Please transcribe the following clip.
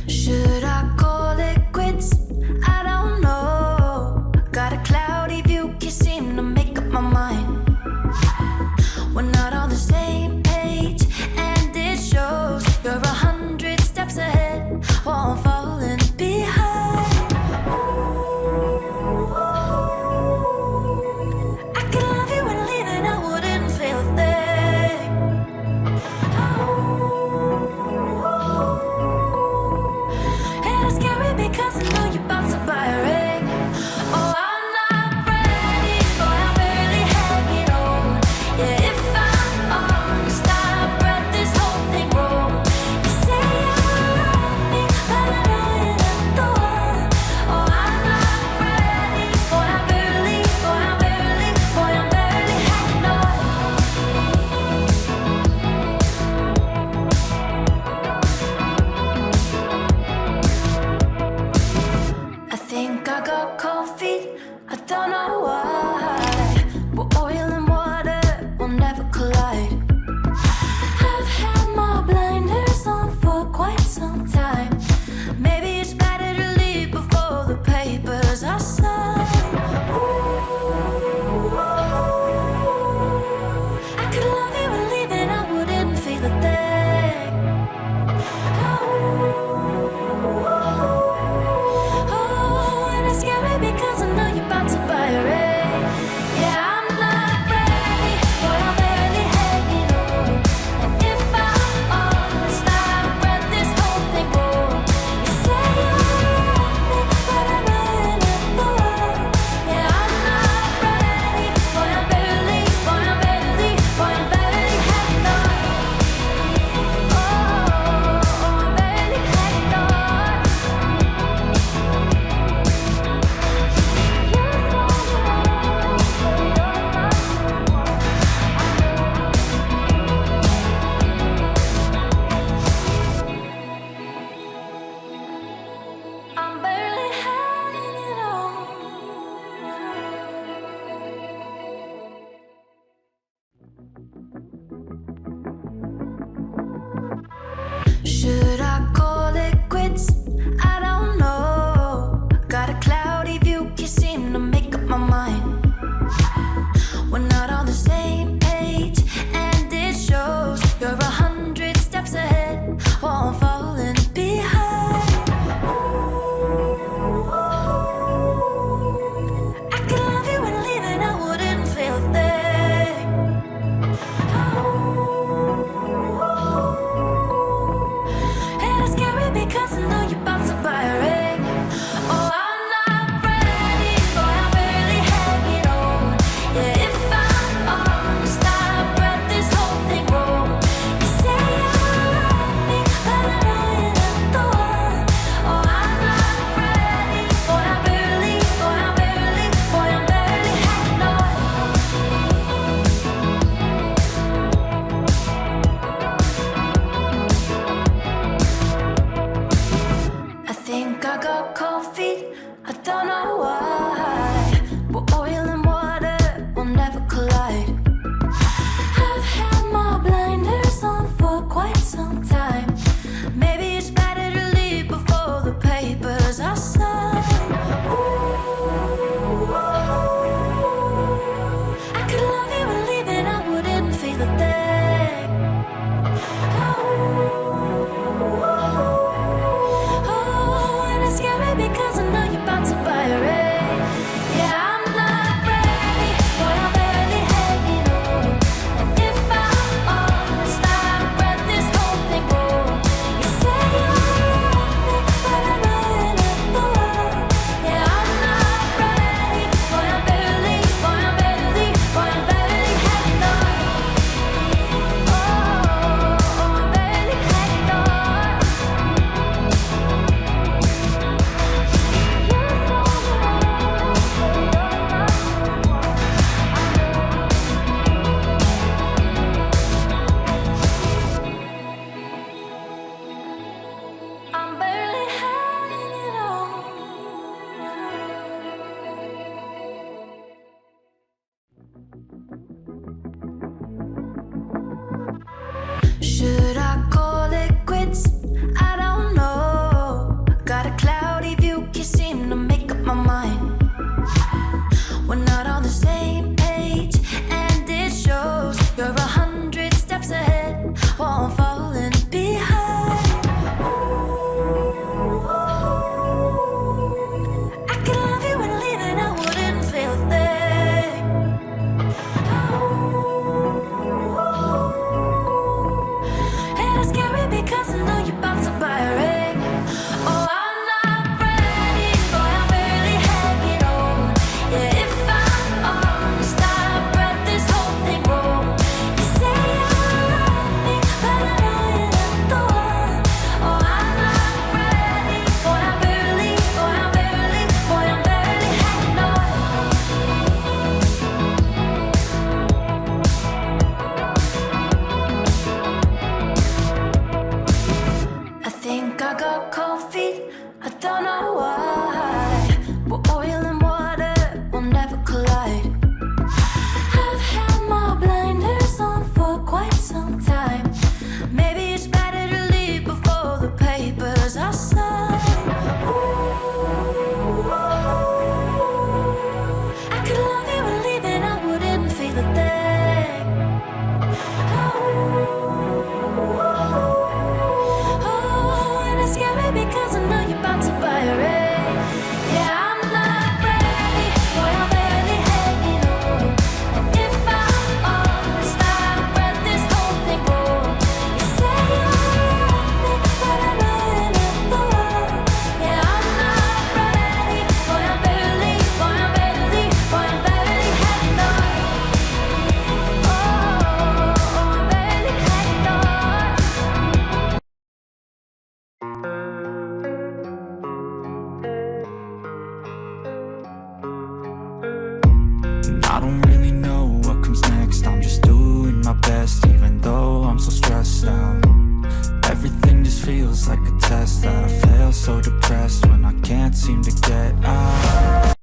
Should I call it quits? I don't know. Got a cloudy view, can't seem to make up my mind. We're not on the same page, and it shows. You're 100 steps ahead while I'm falling behind. Ooh, I could love you and leave and I wouldn't feel a thing. And it's scary because I know you're about to buy a ring. Oh, I'm not ready, boy, I'm barely hanging on. Yeah, if I Should I call it quits? I don't know. Got a cloudy view, can't seem to make up my mind. We're not on the same page, and it shows. You're 100 steps ahead while I'm falling behind. I could love you and leave and I wouldn't feel a thing. And it's scary because I know you're about to buy a ring. Oh, I'm not ready, boy, I'm barely hanging on. Yeah, if I'm honest, I've read this whole thing wrong. You say you love me, but I know you're not the one. Oh, I'm not ready, boy, I'm barely hanging on. I think I got cold feet, I don't know why. But oil and water will never collide. I've had my blinders on for quite some time. Maybe it's better to leave before the papers are signed. Ooh, I could love you and leave and I wouldn't feel a thing. Oh, and it's scary because I know you're about to buy a ring. Yeah, I'm not ready, boy, I'm barely hanging on. And if I'm honest, I've read this whole thing wrong. You say you love me, but I know you're not the one. Yeah, I'm not ready, boy, I'm barely hanging on. Oh, I'm barely hanging on. And I don't really know what comes next. I'm just doing my best, even though I'm so stressed out. Everything just feels like a test that I fail, so depressed when I can't seem to get out.